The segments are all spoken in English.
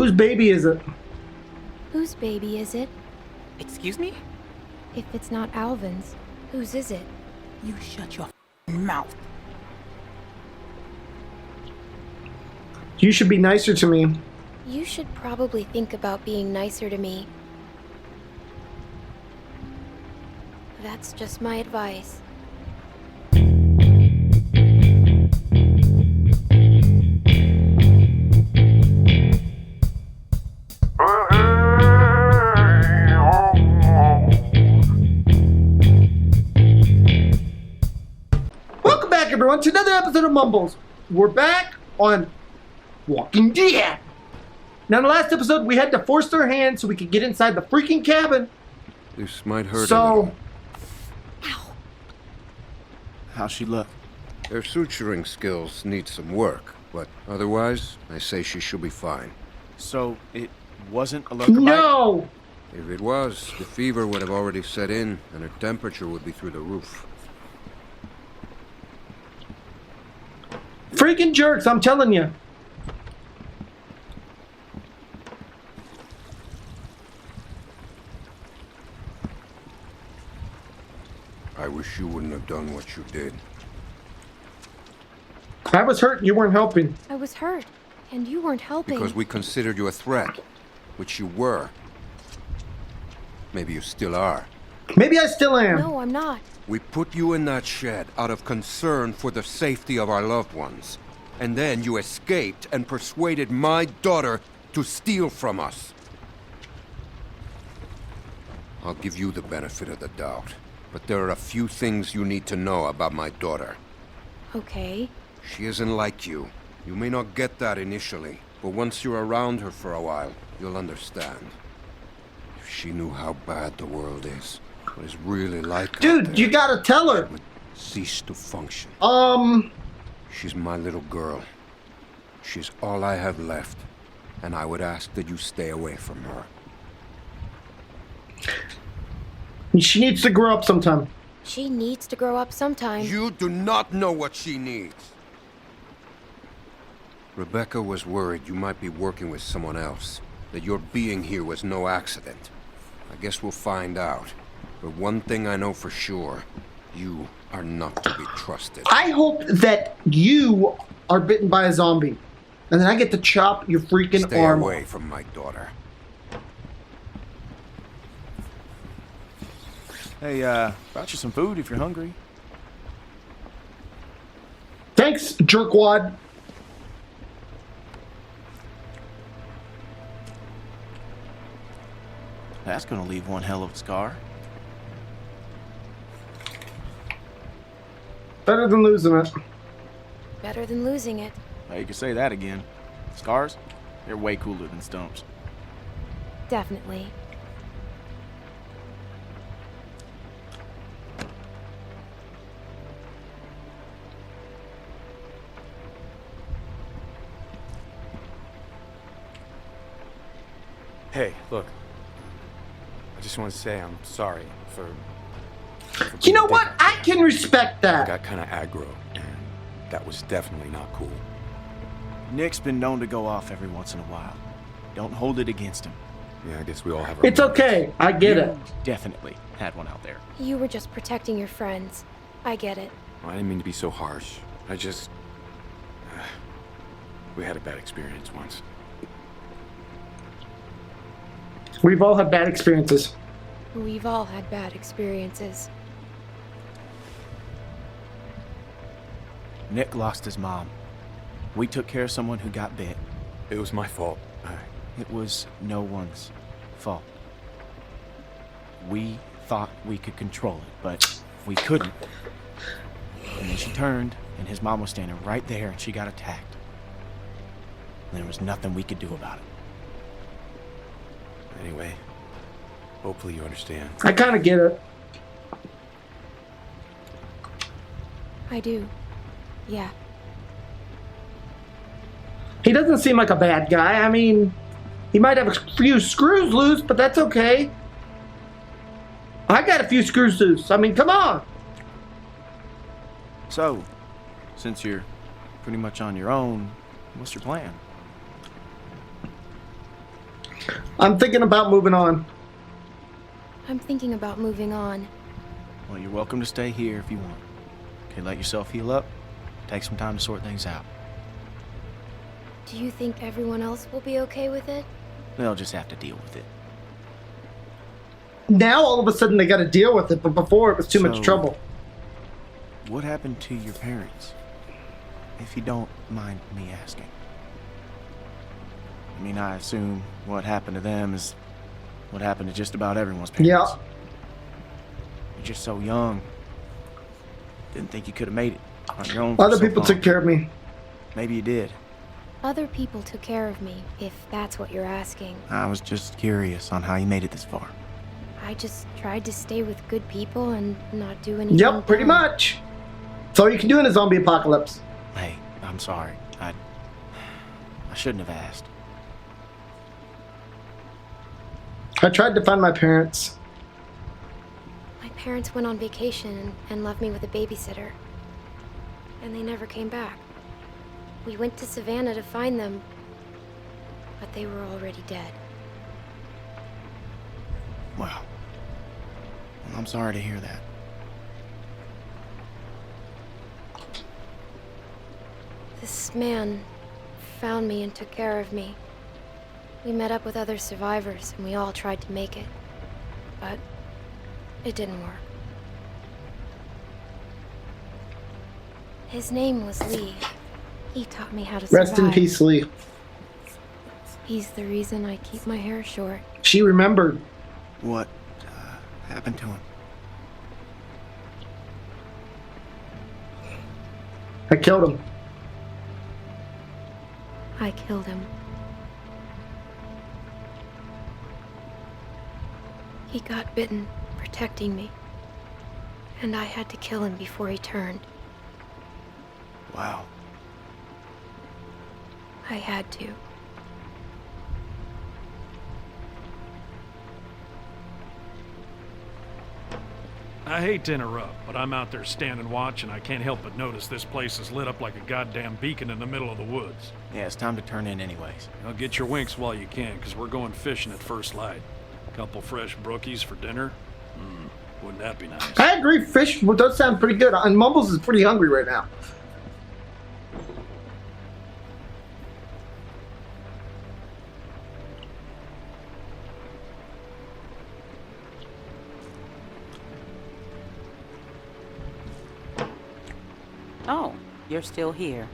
Whose baby is it? Whose baby is it? Excuse me? If it's not Alvin's, whose is it? You shut your mouth. You should be nicer to me. You should probably think about being nicer to me. That's just my advice. Welcome back, everyone, to another episode of Mumbles. We're back on Walking Dead. Now, in the last episode, we had to force their hand so we could get inside the freaking cabin. This might hurt a little. Ow. How's she look? Her suturing skills need some work, but otherwise, I say she should be fine. So, it wasn't a lurker bite? No! If it was, the fever would have already set in, and her temperature would be through the roof. Freaking jerks, I'm telling you. I wish you wouldn't have done what you did. I was hurt, you weren't helping. I was hurt, and you weren't helping. Because we considered you a threat, which you were. Maybe you still are. Maybe I still am. No, I'm not. We put you in that shed out of concern for the safety of our loved ones. And then you escaped and persuaded my daughter to steal from us. I'll give you the benefit of the doubt, but there are a few things you need to know about my daughter. Okay. She isn't like you. You may not get that initially, but once you're around her for a while, you'll understand. If she knew how bad the world is, what it's really like out Dude, there, you gotta tell her. she would cease to function. She's my little girl. She's all I have left, and I would ask that you stay away from her. She needs to grow up sometime. She needs to grow up sometime. You do not know what she needs. Rebecca was worried you might be working with someone else, that your being here was no accident. I guess we'll find out. But one thing I know for sure, you are not to be trusted. I hope that you are bitten by a zombie, and then I get to chop your freaking Stay arm away off. from my daughter. Hey, brought you some food if you're hungry. Thanks, jerkwad. That's gonna leave one hell of a scar. Better than losing it. Better than losing it. Now you can say that again. Scars? They're way cooler than stumps. Definitely. Hey, look. I just want to say I'm sorry for You being know a what? dick. I can respect I that. got kind of aggro, and that was definitely not cool. Nick's been known to go off every once in a while. Don't hold it against him. Yeah, I guess we all have our It's moments. okay. I get You it. definitely had one out there. You were just protecting your friends. I get it. I didn't mean to be so harsh. I just... we had a bad experience once. We've all had bad experiences. We've all had bad experiences. Nick lost his mom. We took care of someone who got bit. It was my fault. It was no one's fault. We thought we could control it, but we couldn't. And then she turned, and his mom was standing right there, and she got attacked. And there was nothing we could do about it. Anyway, hopefully you understand. I kind of get it. I do. Yeah. He doesn't seem like a bad guy. I mean, he might have a few screws loose, but that's okay. I got a few screws loose. I mean, come on. So, since you're pretty much on your own, what's your plan? I'm thinking about moving on. I'm thinking about moving on. Well, you're welcome to stay here if you want. Okay, let yourself heal up. Take some time to sort things out. Do you think everyone else will be okay with it? They'll just have to deal with it. Now all of a sudden they got to deal with it, but before it was too much So- trouble. What happened to your parents? If you don't mind me asking. I mean, I assume what happened to them is what happened to just about everyone's parents. Yeah. You're just so young. Didn't think you could have made it on your own. for Other so people long. took care of me. Maybe you did. Other people took care of me, if that's what you're asking. I was just curious on how you made it this far. I just tried to stay with good people and not do anything. Yep, pretty dumb. much. That's all you can do in a zombie apocalypse. Hey, I'm sorry. I shouldn't have asked. I tried to find my parents. My parents went on vacation and left me with a babysitter. And they never came back. We went to Savannah to find them, but they were already dead. Wow. Well, I'm sorry to hear that. This man found me and took care of me. We met up with other survivors and we all tried to make it. But it didn't work. His name was Lee. He taught me how to survive. Rest in peace, Lee. He's the reason I keep my hair short. She remembered. What happened to him? I killed him. I killed him. He got bitten, protecting me. And I had to kill him before he turned. Wow. I had to. I hate to interrupt, but I'm out there standing watch and I can't help but notice this place is lit up like a goddamn beacon in the middle of the woods. Yeah, it's time to turn in anyways. Now get your winks while you can, because we're going fishing at first light. Couple fresh brookies for dinner? Wouldn't that be nice? I agree, fish does sound pretty good. And Mumbles is pretty hungry right now. Oh, you're still here.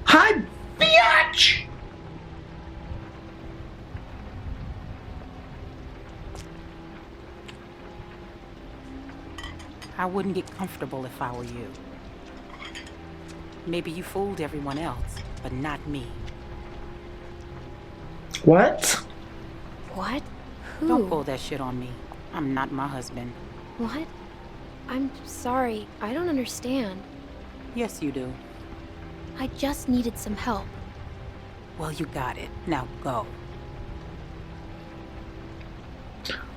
Hi, biatch! I wouldn't get comfortable if I were you. Maybe you fooled everyone else, but not me. What? What? Who? Don't pull that shit on me. I'm not my husband. What? I'm sorry. I don't understand. Yes, you do. I just needed some help. Well, you got it. Now go.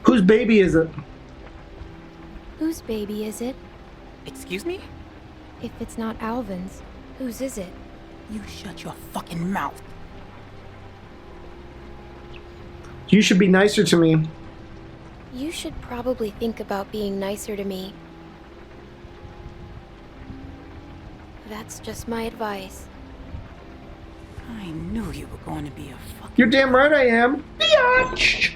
Whose baby is it? Whose baby is it? Excuse me? If it's not Alvin's, whose is it? You shut your fucking mouth. You should be nicer to me. You should probably think about being nicer to me. That's just my advice. I knew you were going to be a fucking... You're damn right I am. Biatch!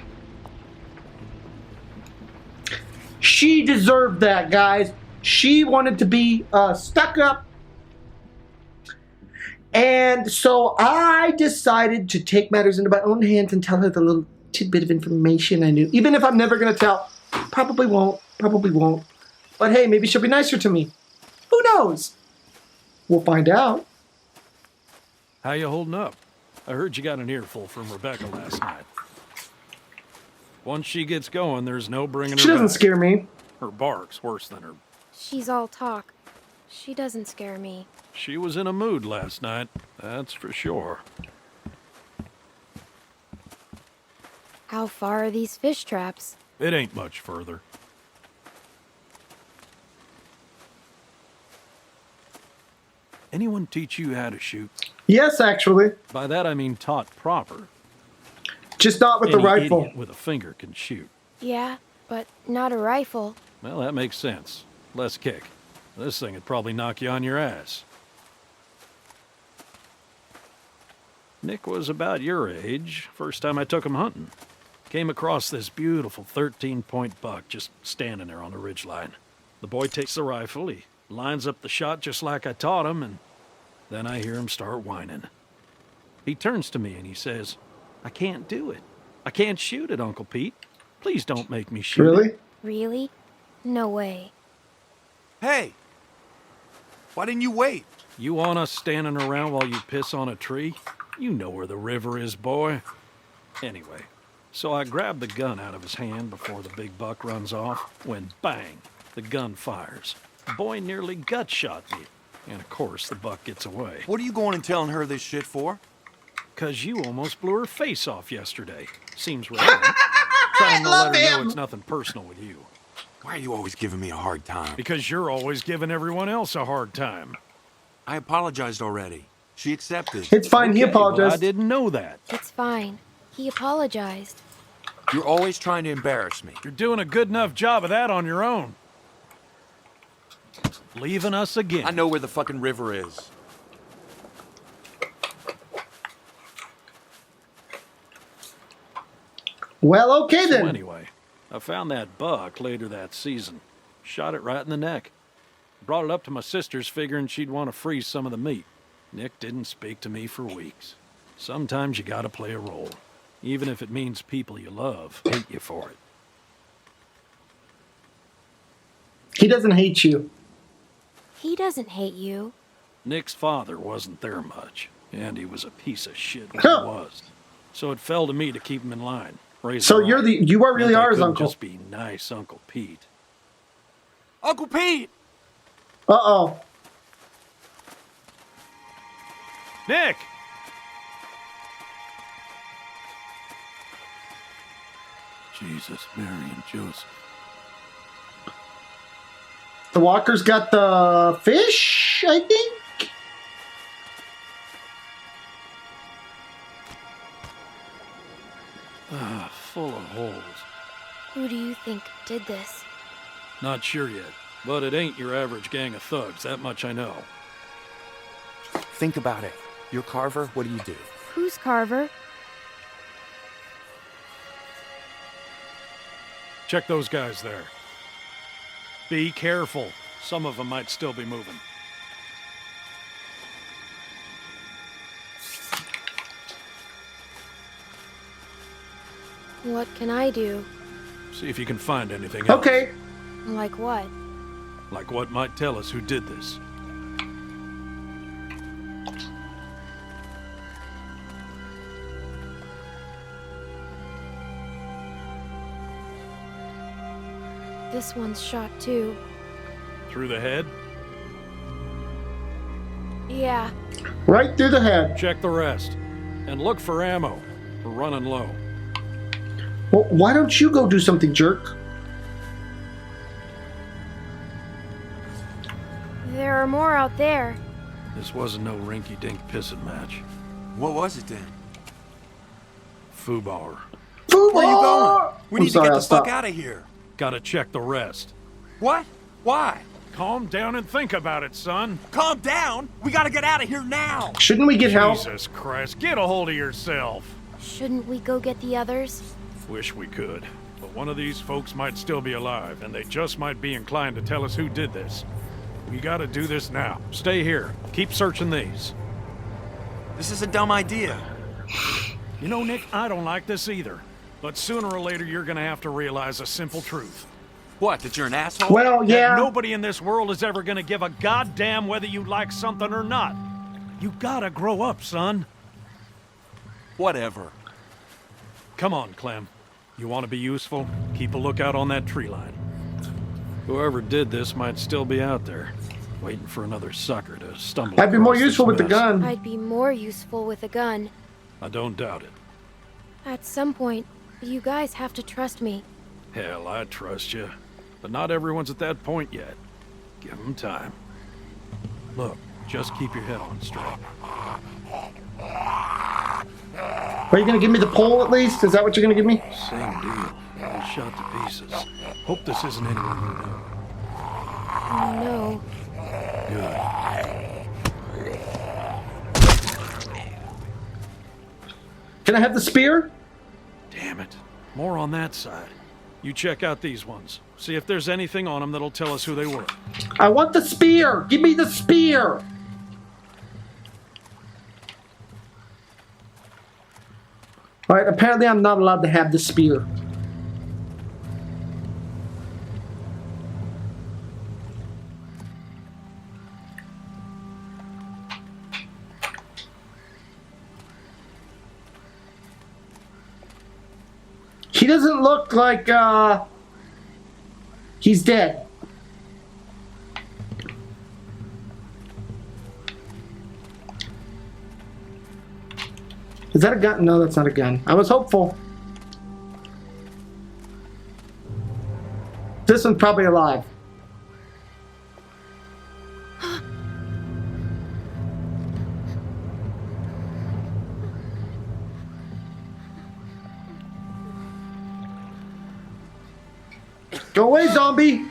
She deserved that, guys. She wanted to be stuck up. And so I decided to take matters into my own hands and tell her the little tidbit of information I knew. Even if I'm never going to tell. Probably won't. Probably won't. But hey, maybe she'll be nicer to me. Who knows? We'll find out. How you holding up? I heard you got an earful from Rebecca last night. Once she gets going, there's no bringing her She doesn't back. scare me. Her bark's worse than her. She's all talk. She doesn't scare me. She was in a mood last night, that's for sure. How far are these fish traps? It ain't much further. Anyone teach you how to shoot? Yes, actually. By that I mean taught proper. Just not with the Any rifle. idiot with a finger can shoot. Yeah, but not a rifle. Well, that makes sense. Less kick. This thing would probably knock you on your ass. Nick was about your age, first time I took him hunting. Came across this beautiful 13-point buck just standing there on the ridgeline. The boy takes the rifle, he lines up the shot just like I taught him, and then I hear him start whining. He turns to me and he says, "I can't do it. I can't shoot it, Uncle Pete. Please don't make me shoot Really? it." Really? No way. Hey! Why didn't you wait? You want us standing around while you piss on a tree? You know where the river is, boy. Anyway, so I grabbed the gun out of his hand before the big buck runs off, when bang, the gun fires. The boy nearly gut shot me, and of course the buck gets away. What are you going and telling her this shit for? 'Cause you almost blew her face off yesterday. Seems relevant. Trying to let her know it's nothing personal with you. Why are you always giving me a hard time? Because you're always giving everyone else a hard time. I apologized already. She accepted. It's fine. He Okay, well, apologized. I didn't know that. It's fine. He apologized. You're always trying to embarrass me. You're doing a good enough job of that on your own. Leaving us again. I know where the fucking river is. Well, okay So then. anyway, I found that buck later that season. Shot it right in the neck. Brought it up to my sister's figuring she'd want to freeze some of the meat. Nick didn't speak to me for weeks. Sometimes you gotta play a role. Even if it means people you love hate you for it. He doesn't hate you. He doesn't hate you. Nick's father wasn't there much, and he was a piece of shit when Huh. he was. So it fell to me to keep him in line. Raise So him you really Meant I are his couldn't uncle. Just be nice Uncle Pete. Uncle Pete! Uh-oh. Nick! Jesus, Mary, and Joseph. The walker's got the fish, I think? Ah, full of holes. Who do you think did this? Not sure yet, but it ain't your average gang of thugs, that much I know. Think about it. You're Carver, what do you do? Who's Carver? Check those guys there. Be careful. Some of them might still be moving. What can I do? See if you can find anything else. Okay. Like what? Like what might tell us who did this. This one's shot too. Through the head? Yeah. Right through the head. Check the rest. And look for ammo. We're running low. Well, why don't you go do something, jerk? There are more out there. This wasn't no rinky-dink pissing match. What was it then? Foobar. Where are you going? We I'm need sorry, to I'll get the fuck stop. out of here. Gotta check the rest. What? Why? Calm down and think about it, son. Calm down. We gotta get out of here now. Shouldn't we get help? Jesus Christ, get a hold of yourself. Shouldn't we go get the others? Wish we could. But one of these folks might still be alive, and they just might be inclined to tell us who did this. We gotta do this now. Stay here. Keep searching these. This is a dumb idea. You know, Nick, I don't like this either. But sooner or later, you're gonna have to realize a simple truth. What, that you're an asshole? Well, That yeah. nobody in this world is ever gonna give a goddamn whether you like something or not. You gotta grow up, son. Whatever. Come on, Clem. You want to be useful? Keep a lookout on that tree line. Whoever did this might still be out there, waiting for another sucker to stumble. I'd be more across this useful with the mess. gun. I'd be more useful with a gun. I don't doubt it. At some point, you guys have to trust me. Hell, I trust you. But not everyone's at that point yet. Give them time. Look, just keep your head on straight. Are you going to give me the pole at least? Is that what you're going to give me? Same deal. All shot to pieces. Hope this isn't anyone you know. Oh, no. Good. Can I have the spear? Damn it. More on that side. You check out these ones. See if there's anything on them that'll tell us who they were. I want the spear. Give me the spear. All right, apparently I'm not allowed to have the spear. He doesn't look like, he's dead. Is that a gun? No, that's not a gun. I was hopeful. This one's probably alive. Go away, zombie!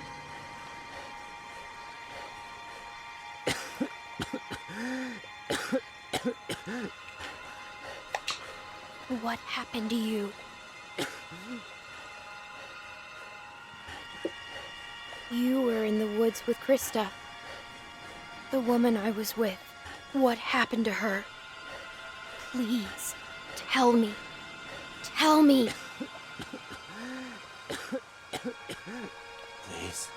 What happened to you? You were in the woods with Krista. The woman I was with. What happened to her? Please, tell me. Tell me. Please.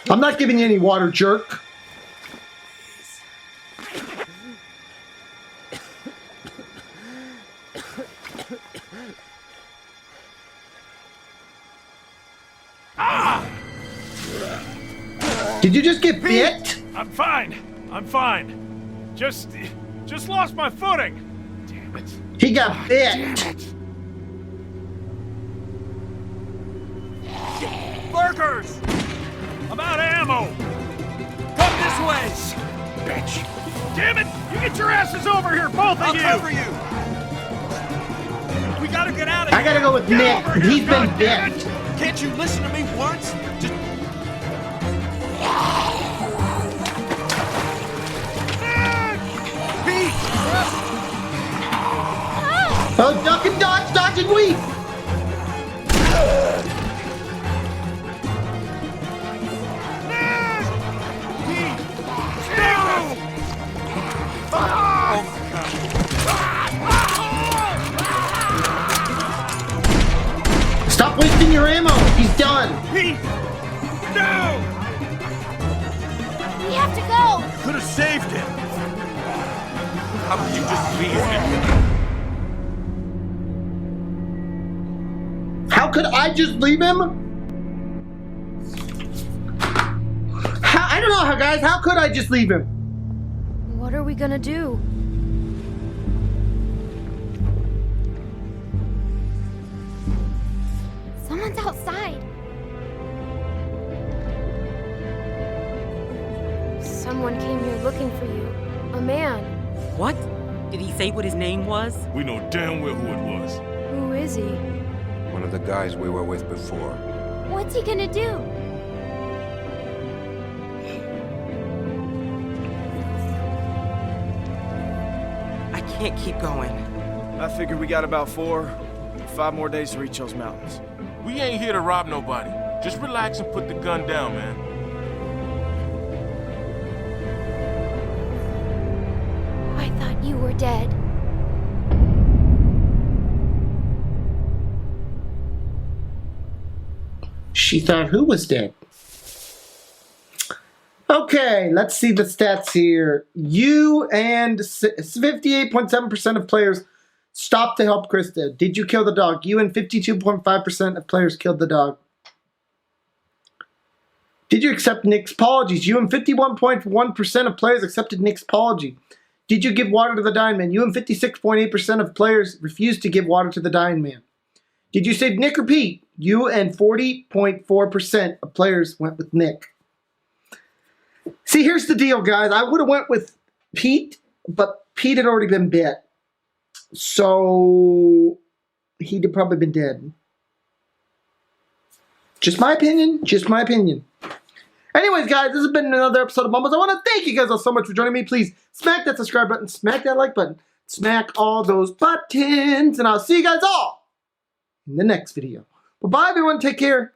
I'm not giving you any water, jerk. Did you just get bit? I'm fine. I'm fine. Just lost my footing. Damn it. He got bit. Damn it. Burgers! I'm out of ammo. Come this way. Bitch. Damn it! You get your asses over here, both of you! I'll cover you. We gotta get out of here. I gotta go with Nick. over here, He's been goddammit. bit. Can't you listen to me once? Just... Pete! Oh, duck and dodge, dodge and weave. Stop wasting your ammo. He's done. Pete! No! We have to go! Could have saved him. How could you just leave him? How could I just leave him? I don't know how, guys. How could I just leave him? What are we gonna do? Someone's outside. Someone came here looking for you. A man. What? Did he say what his name was? We know damn well who it was. Who is he? One of the guys we were with before. What's he gonna do? I can't keep going. I figure we got about 5 more days to reach those mountains. We ain't here to rob nobody. Just relax and put the gun down, man. I thought you were dead. She thought who was dead? Okay, let's see the stats here. You and 58.7% of players stopped to help Krista. Did you kill the dog? You and 52.5% of players killed the dog. Did you accept Nick's apologies? You and 51.1% of players accepted Nick's apology. Did you give water to the dying man? You and 56.8% of players refused to give water to the dying man. Did you save Nick or Pete? You and 40.4% of players went with Nick. See, here's the deal, guys. I would have went with Pete, but Pete had already been bit. So he'd have probably been dead. Just my opinion. Just my opinion. Anyways, guys, this has been another episode of Mumbles. I want to thank you guys all so much for joining me. Please smack that subscribe button, smack that like button, smack all those buttons, and I'll see you guys all in the next video. Bye-bye, everyone. Take care.